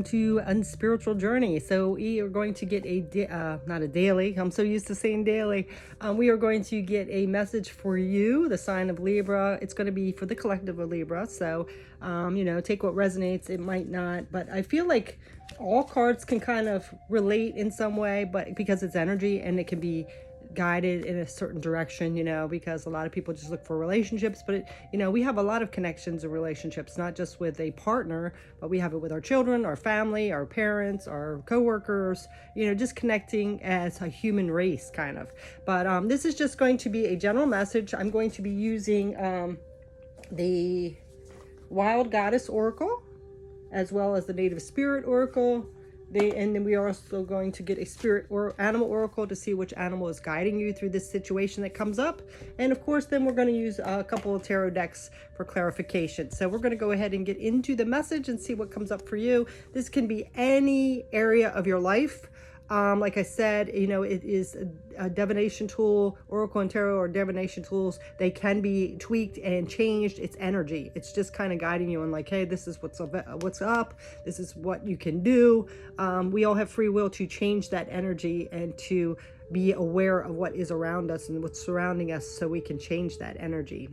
welcome to Unspiritual Journey. So we are going to get not a daily, I'm so used to saying daily. We are going to get a message for you, the sign of Libra. It's going to be for the collective of Libra. So, take what resonates, it might not. But I feel like all cards can kind of relate in some way, but because it's energy and it can be guided in a certain direction, because a lot of people just look for relationships, but we have a lot of connections and relationships, not just with a partner, but we have it with our children, our family, our parents, our coworkers, just connecting as a human race kind of. But this is just going to be a general message. I'm going to be using the Wild Goddess Oracle as well as the Native Spirit Oracle. And then we are also going to get a spirit or animal oracle to see which animal is guiding you through this situation that comes up. And of course, then we're going to use a couple of tarot decks for clarification. So we're going to go ahead and get into the message and see what comes up for you. This can be any area of your life. Like I said, it is a divination tool, oracle and tarot or divination tools. They can be tweaked and changed. It's energy. It's just kind of guiding you and like, hey, this is what's up. This is what you can do. We all have free will to change that energy and to be aware of what is around us and what's surrounding us so we can change that energy,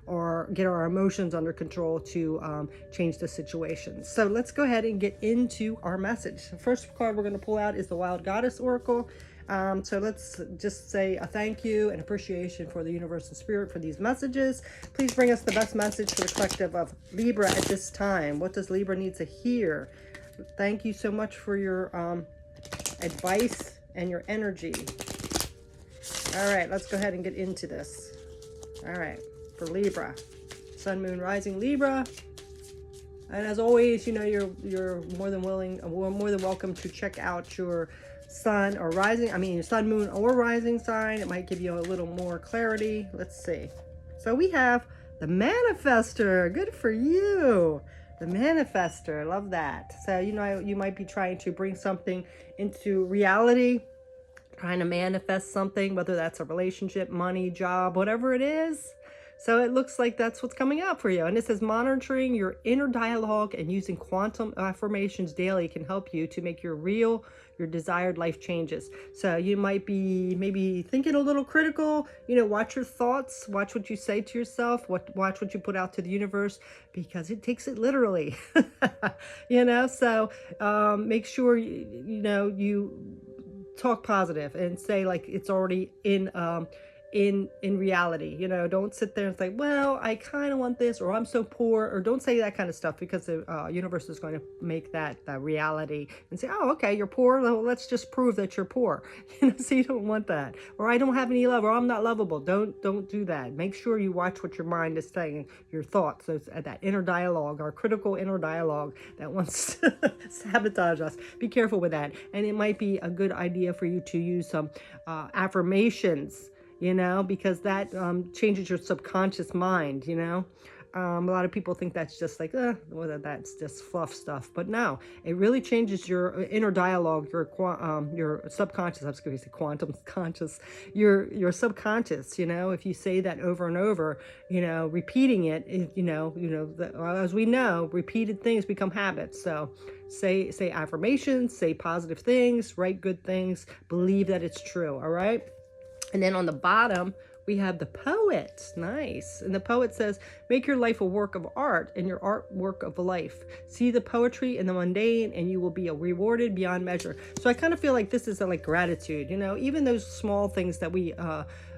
or get our emotions under control to change the situation. So let's go ahead and get into our message. The first card we're going to pull out is the Wild Goddess Oracle. So let's just say a thank you and appreciation for the universe and spirit for these messages. Please bring us the best message for the collective of Libra at this time. What does Libra need to hear? Thank you so much for your advice and your energy. All right, let's go ahead and get into this. All right, for Libra, Sun, Moon, Rising, Libra. And as always, you're more than welcome to check out your Sun or Rising. Your Sun, Moon, or Rising sign. It might give you a little more clarity. Let's see. So we have the Manifester. Good for you. The Manifester, love that. So, you might be trying to bring something into reality, trying to manifest something, whether that's a relationship, money, job, whatever it is. So it looks like that's what's coming out for you. And it says monitoring your inner dialogue and using quantum affirmations daily can help you to make your desired life changes. So you might be maybe thinking a little critical, watch your thoughts, watch what you say to yourself, watch what you put out to the universe, because it takes it literally, so make sure, you talk positive and say like it's already in reality. Don't sit there and say, well, I kind of want this, or I'm so poor, or don't say that kind of stuff, because the universe is going to make that reality and say, oh, okay, you're poor, well, let's just prove that you're poor. So you don't want that. Or I don't have any love, or I'm not lovable. Don't do that. Make sure you watch what your mind is saying, your thoughts. So it's that inner dialogue, our critical inner dialogue that wants to sabotage us. Be careful with that. And it might be a good idea for you to use some affirmations, because that changes your subconscious mind. A lot of people think that's just like, well, that's just fluff stuff. But no, it really changes your inner dialogue, your subconscious. I was going to say quantum conscious, your subconscious. If you say that over and over, repeating it, as we know, repeated things become habits. So say affirmations, say positive things, write good things, believe that it's true. All right. And then on the bottom, we have the Poet. Nice. And the Poet says, make your life a work of art and your art work of life. See the poetry in the mundane and you will be rewarded beyond measure. So I kind of feel like this is like gratitude, even those small things that we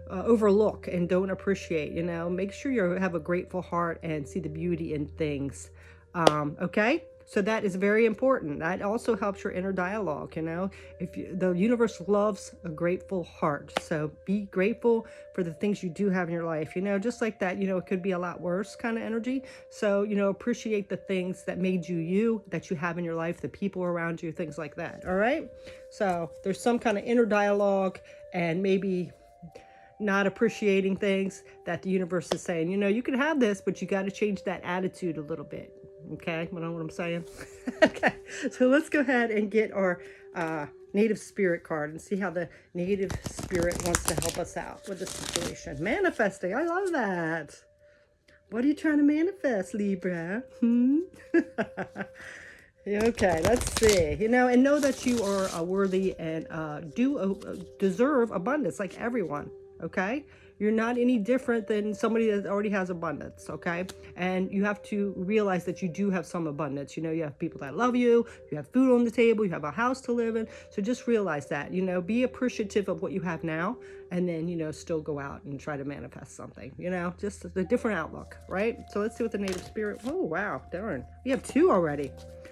overlook and don't appreciate, make sure you have a grateful heart and see the beauty in things. Okay. So that is very important. That also helps your inner dialogue, the universe loves a grateful heart. So be grateful for the things you do have in your life, just like that, it could be a lot worse kind of energy. So, appreciate the things that made you, that you have in your life, the people around you, things like that. All right. So there's some kind of inner dialogue and maybe not appreciating things that the universe is saying, you can have this, but you got to change that attitude a little bit. Okay, you know what I'm saying? Okay, so let's go ahead and get our Native Spirit card and see how the Native Spirit wants to help us out with the situation. Manifesting, I love that. What are you trying to manifest, Libra? Yeah, okay, let's see. And know that you are worthy and deserve abundance like everyone, okay? You're not any different than somebody that already has abundance, okay? And you have to realize that you do have some abundance. You have people that love you, you have food on the table, you have a house to live in. So just realize that, be appreciative of what you have now, and then, still go out and try to manifest something, just a different outlook, right? So let's see what the native spirit, oh, wow, darn. We have two already.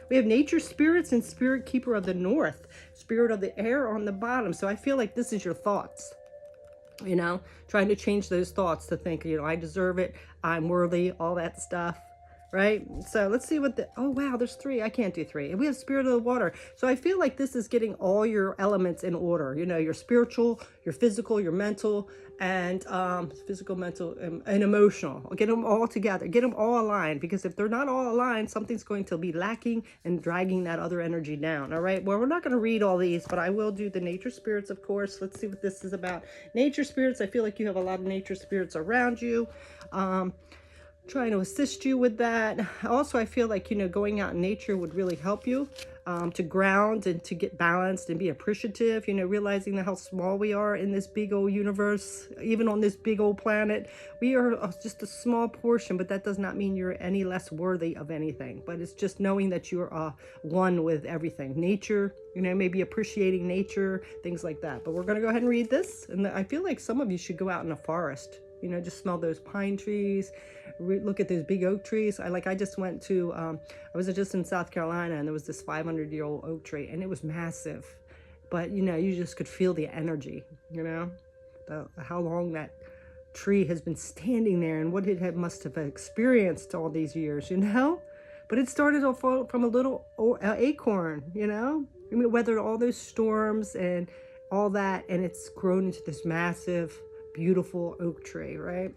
We have nature spirits and spirit keeper of the north, spirit of the air on the bottom. So I feel like this is your thoughts, trying to change those thoughts to think, I deserve it, I'm worthy, all that stuff. Right? So let's see oh wow, there's three. I can't do three. And we have spirit of the water. So I feel like this is getting all your elements in order. Your spiritual, your physical, your mental, and physical, mental, and emotional. Get them all together. Get them all aligned. Because if they're not all aligned, something's going to be lacking and dragging that other energy down. All right? Well, we're not going to read all these, but I will do the nature spirits, of course. Let's see what this is about. Nature spirits. I feel like you have a lot of nature spirits around you. Trying to assist you with that. Also, I feel like, going out in nature would really help you to ground and to get balanced and be appreciative, realizing how small we are in this big old universe, even on this big old planet. We are just a small portion, but that does not mean you're any less worthy of anything. But it's just knowing that you're one with everything. Nature, maybe appreciating nature, things like that. But we're going to go ahead and read this. And I feel like some of you should go out in a forest. Just smell those pine trees, look at those big oak trees. I just went to, I was just in South Carolina, and there was this 500-year-old oak tree, and it was massive. But, you just could feel the energy, how long that tree has been standing there and what it must have experienced all these years, But it started off from a little acorn, it weathered all those storms and all that, and it's grown into this massive, beautiful oak tree, right?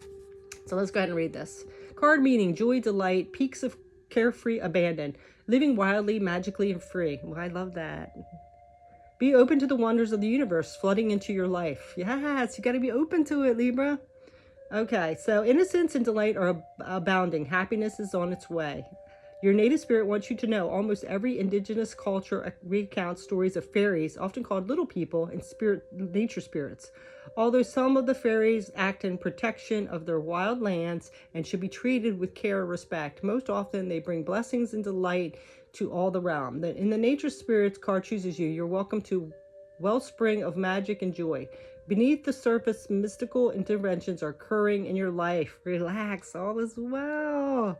So let's go ahead and read this. Card meaning: joy, delight, peaks of carefree abandon, living wildly, magically, and free. Well, I love that. Be open to the wonders of the universe flooding into your life. Yes, you got to be open to it, Libra. Okay, so innocence and delight are abounding. Happiness is on its way. Your native spirit wants you to know almost every indigenous culture recounts stories of fairies, often called little people, and nature spirits. Although some of the fairies act in protection of their wild lands and should be treated with care and respect, most often they bring blessings and delight to all the realm. In the nature spirits card chooses you. You're welcome to wellspring of magic and joy. Beneath the surface, mystical interventions are occurring in your life. Relax, all is well.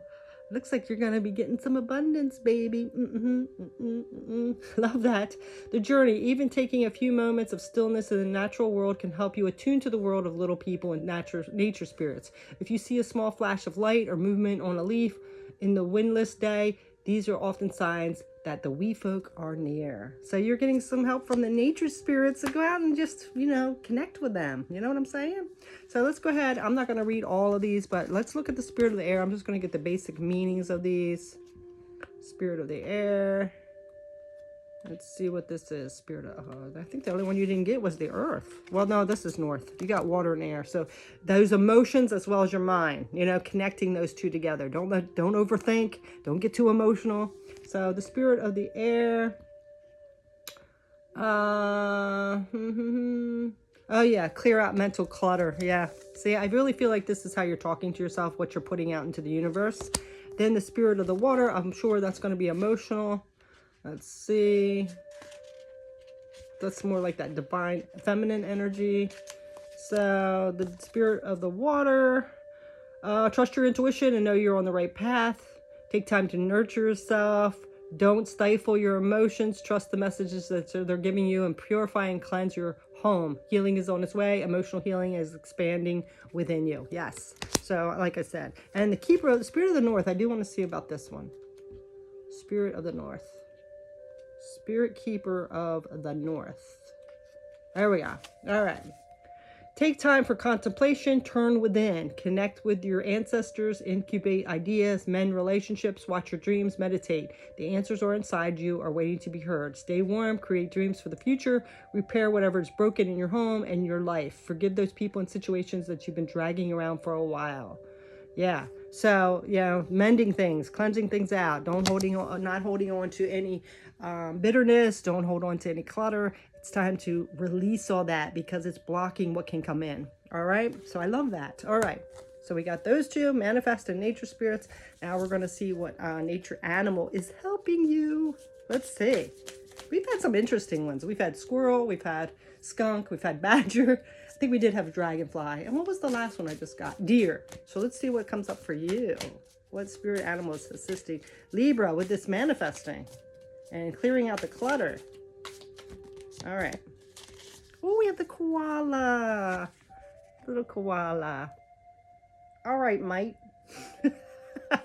Looks like you're going to be getting some abundance, baby. Love that. The journey, even taking a few moments of stillness in the natural world, can help you attune to the world of little people and nature spirits. If you see a small flash of light or movement on a leaf in the windless day, these are often signs that the wee folk are near. So you're getting some help from the nature spirits, so go out and just, connect with them. You know what I'm saying? So let's go ahead. I'm not going to read all of these, but let's look at the spirit of the air. I'm just going to get the basic meanings of these. Spirit of the air. Let's see what this is. Spirit of, I think the only one you didn't get was the earth. Well, no, this is north. You got water and air. So those emotions as well as your mind, connecting those two together. Don't overthink. Don't get too emotional. So the spirit of the air. Oh yeah, clear out mental clutter. Yeah. See, I really feel like this is how you're talking to yourself, what you're putting out into the universe. Then the spirit of the water. I'm sure that's going to be emotional. Let's see. That's more like that divine feminine energy. So the spirit of the water. Trust your intuition and know you're on the right path. Take time to nurture yourself. Don't stifle your emotions. Trust the messages that they're giving you and purify and cleanse your home. Healing is on its way. Emotional healing is expanding within you. Yes. So like I said. And the keeper of the spirit of the north. I do want to see about this one. Spirit of the north. Spirit keeper of the north. There we go. All right. Take time for contemplation. Turn within. Connect with your ancestors. Incubate ideas. Mend relationships. Watch your dreams. Meditate. The answers are inside you, are waiting to be heard. Stay warm. Create dreams for the future. Repair whatever is broken in your home and your life. Forgive those people and situations that you've been dragging around for a while. Yeah. So, mending things, cleansing things out. Not holding on to any bitterness. Don't hold on to any clutter. It's time to release all that because it's blocking what can come in. All right. So I love that. All right. So we got those two, manifest and nature spirits. Now we're going to see what nature animal is helping you. Let's see. We've had some interesting ones. We've had squirrel, we've had skunk, we've had badger. I think we did have dragonfly. And what was the last one I just got? Deer. So let's see what comes up for you. What spirit animal is assisting Libra with this manifesting and clearing out the clutter? All right. Oh, we have the koala. Little koala. All right, mate.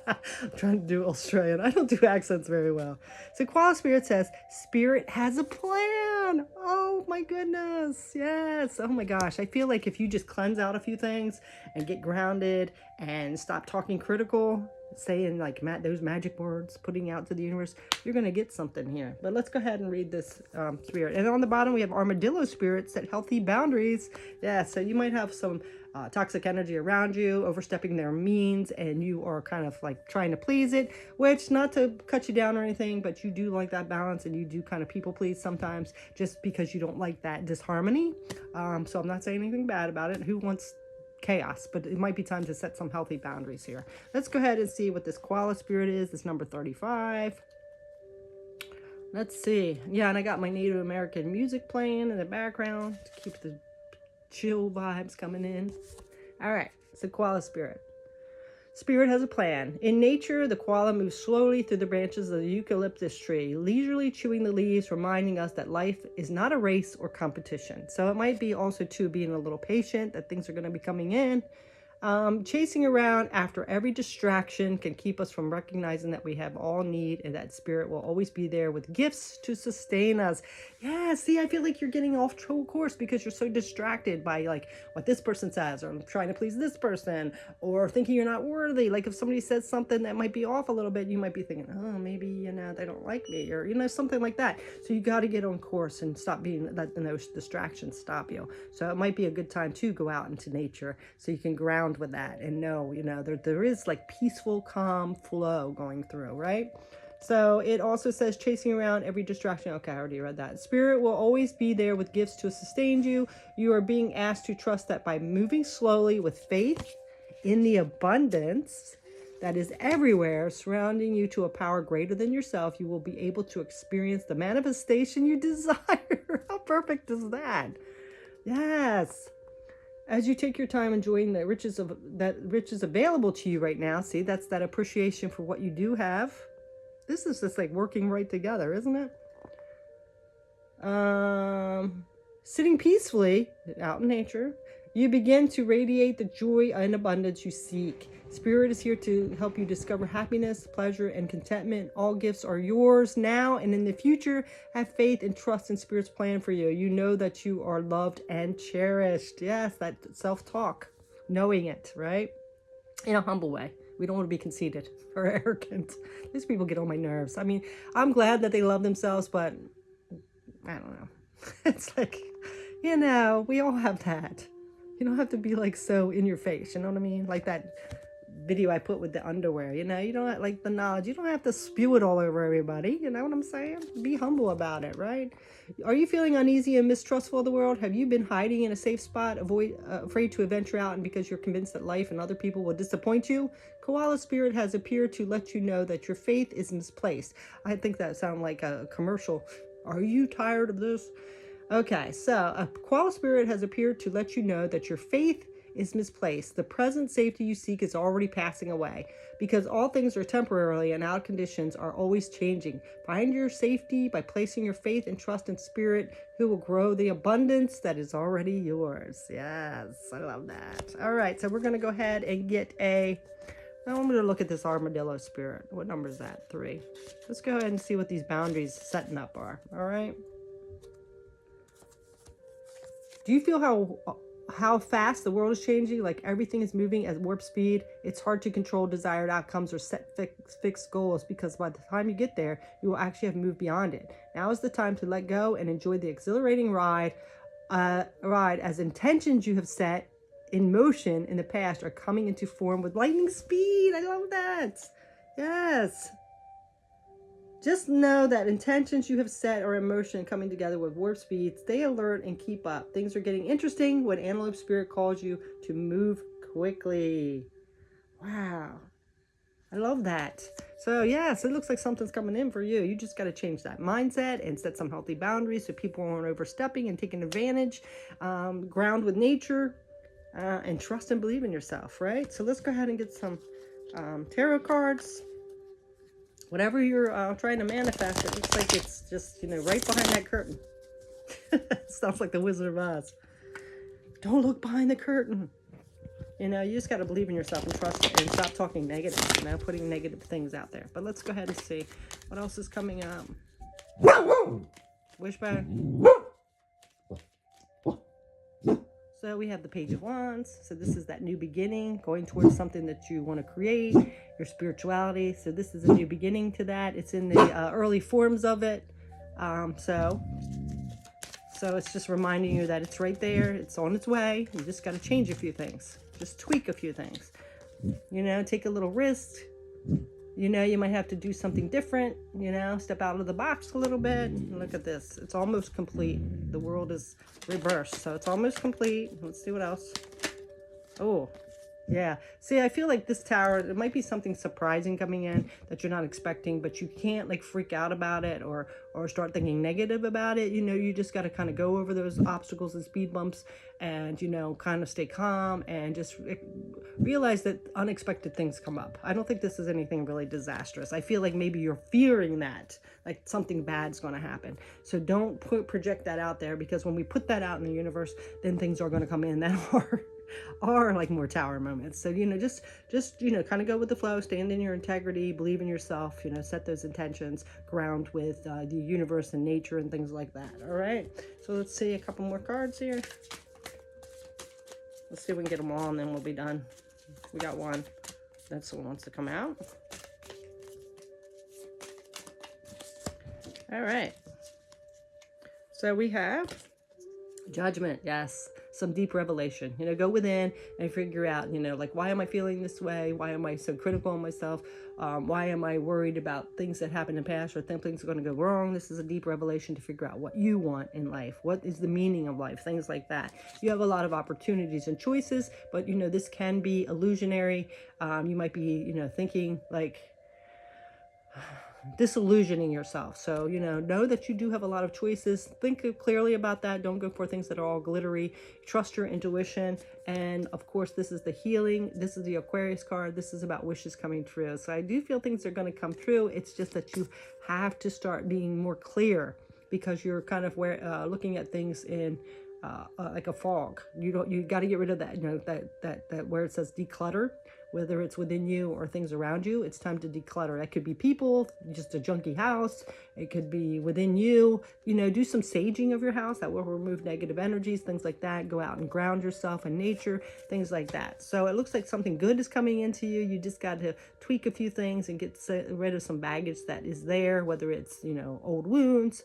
I'm trying to do Australian. I don't do accents very well. So Koala Spirit says, Spirit has a plan. Oh my goodness. Yes. Oh my gosh. I feel like if you just cleanse out a few things and get grounded and stop talking critical, saying like those magic words, putting out to the universe, you're going to get something here. But let's go ahead and read this spirit. And on the bottom, we have armadillo spirit, set healthy boundaries. Yeah. So you might have some toxic energy around you, overstepping their means, and you are kind of like trying to please it, which, not to cut you down or anything, but you do like that balance and you do kind of people please sometimes just because you don't like that disharmony. So I'm not saying anything bad about it. Who wants chaos? But it might be time to set some healthy boundaries here. Let's go ahead and see what this koala spirit is. This number 35. Let's see. Yeah, and I got my Native American music playing in the background to keep the chill vibes coming in. All right, it's the koala spirit. Spirit has a plan. In nature, the koala moves slowly through the branches of the eucalyptus tree, leisurely chewing the leaves, reminding us that life is not a race or competition. So it might be also too being a little patient, that things are going to be coming in. Chasing around after every distraction can keep us from recognizing that we have all need, and that spirit will always be there with gifts to sustain us. Yeah, see, I feel like you're getting off course because you're so distracted by like what this person says, or trying to please this person, or thinking you're not worthy. Like if somebody says something that might be off a little bit, you might be thinking, oh, maybe, they don't like me, or, something like that. So you got to get on course and stop being letting those distractions stop you. So it might be a good time to go out into nature so you can ground with that and know, there is like peaceful, calm flow going through, right? So it also says chasing around every distraction. Okay, I already read that. Spirit will always be there with gifts to sustain you. You are being asked to trust that by moving slowly with faith in the abundance that is everywhere surrounding you to a power greater than yourself, you will be able to experience the manifestation you desire. How perfect is that? Yes. As you take your time enjoying the riches available to you right now, see, that's that appreciation for what you do have. This is just like working right together, isn't it? Sitting peacefully out in nature, you begin to radiate the joy and abundance you seek. Spirit is here to help you discover happiness, pleasure, and contentment. All gifts are yours now and in the future. Have faith and trust in Spirit's plan for you. You know that you are loved and cherished. Yes, that self-talk, knowing it, right? In a humble way. We don't want to be conceited or arrogant. These people get on my nerves. I mean, I'm glad that they love themselves, but I don't know. It's like, we all have that. You don't have to be like so in your face, you know what I mean? Like that video I put with the underwear, you don't have, like the knowledge, you don't have to spew it all over everybody, you know what I'm saying? Be humble about it, right? Are you feeling uneasy and mistrustful of the world? Have you been hiding in a safe spot, afraid to venture out, and because you're convinced that life and other people will disappoint you? Koala Spirit has appeared to let you know that your faith is misplaced. I think that sounds like a commercial. Are you tired of this? Okay, so a Koala Spirit has appeared to let you know that your faith is misplaced. The present safety you seek is already passing away, because all things are temporarily and our conditions are always changing. Find your safety by placing your faith and trust in Spirit, who will grow the abundance that is already yours. Yes, I love that. All right, so we're going to go ahead and get now I'm going to look at this armadillo spirit. What number is that? 3. Let's go ahead and see what these boundaries setting up are. All right. Do you feel how fast the world is changing? Like everything is moving at warp speed. It's hard to control desired outcomes or set fixed goals, because by the time you get there, you will actually have moved beyond it. Now is the time to let go and enjoy the exhilarating ride as intentions you have set in motion in the past are coming into form with lightning speed. I love that. Yes. Just know that intentions you have set are in motion coming together with warp speed. Stay alert and keep up. Things are getting interesting when Antelope Spirit calls you to move quickly. Wow. I love that. So yes, it looks like something's coming in for you. You just got to change that mindset and set some healthy boundaries so people aren't overstepping and taking advantage. Ground with nature and trust and believe in yourself, right? So let's go ahead and get some tarot cards. Whatever you're trying to manifest, it looks like it's just, right behind that curtain. Sounds like the Wizard of Oz. Don't look behind the curtain. You just got to believe in yourself and trust it and stop talking negative, putting negative things out there. But let's go ahead and see what else is coming up. Wishbone. So we have the Page of Wands. So this is that new beginning, going towards something that you want to create, your spirituality. So this is a new beginning to that. It's in the early forms of it. So it's just reminding you that it's right there. It's on its way. You just got to change a few things. Just tweak a few things. Take a little risk. You might have to do something different. Step out of the box a little bit. Look at this. It's almost complete. The world is reversed. So it's almost complete. Let's see what else. Oh, yeah. See, I feel like this tower, it might be something surprising coming in that you're not expecting, but you can't freak out about it or start thinking negative about it. You just got to kind of go over those obstacles and speed bumps and, kind of stay calm and just realize that unexpected things come up. I don't think this is anything really disastrous. I feel like maybe you're fearing that, like something bad's going to happen. So don't project that out there, because when we put that out in the universe, then things are going to come in that are like more tower moments. So just kind of go with the flow, stand in your integrity, believe in yourself, set those intentions, ground with the universe and nature and things like that. All right, so let's see a couple more cards here. Let's see if we can get them all and then we'll be done. We got one. That's the one wants to come out. All right, so we have Judgment. Yes, some deep revelation. Go within and figure out, why am I feeling this way? Why am I so critical of myself? Why am I worried about things that happened in the past or think things are going to go wrong? This is a deep revelation to figure out what you want in life. What is the meaning of life? Things like that. You have a lot of opportunities and choices, but this can be illusionary. You might be, thinking like disillusioning yourself. So, know that you do have a lot of choices. Think clearly about that. Don't go for things that are all glittery. Trust your intuition. And of course, this is the healing. This is the Aquarius card. This is about wishes coming true. So I do feel things are going to come true. It's just that you have to start being more clear, because you're kind of looking at things in like a fog. You got to get rid of that, that where it says declutter. Whether it's within you or things around you, it's time to declutter. That could be people, just a junky house. It could be within you. Do some saging of your house. That will remove negative energies, things like that. Go out and ground yourself in nature, things like that. So it looks like something good is coming into you. You just got to tweak a few things and get rid of some baggage that is there, whether it's, old wounds,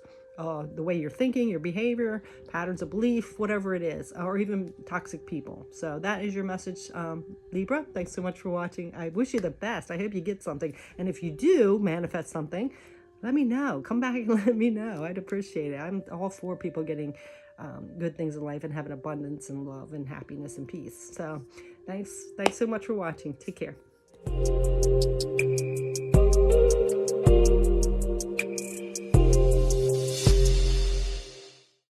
the way you're thinking, your behavior, patterns of belief, whatever it is, or even toxic people. So that is your message, Libra. Thanks so much for watching. I wish you the best. I hope you get something. And if you do manifest something, let me know. Come back and let me know. I'd appreciate it. I'm all for people getting good things in life and having abundance and love and happiness and peace. So thanks so much for watching. Take care.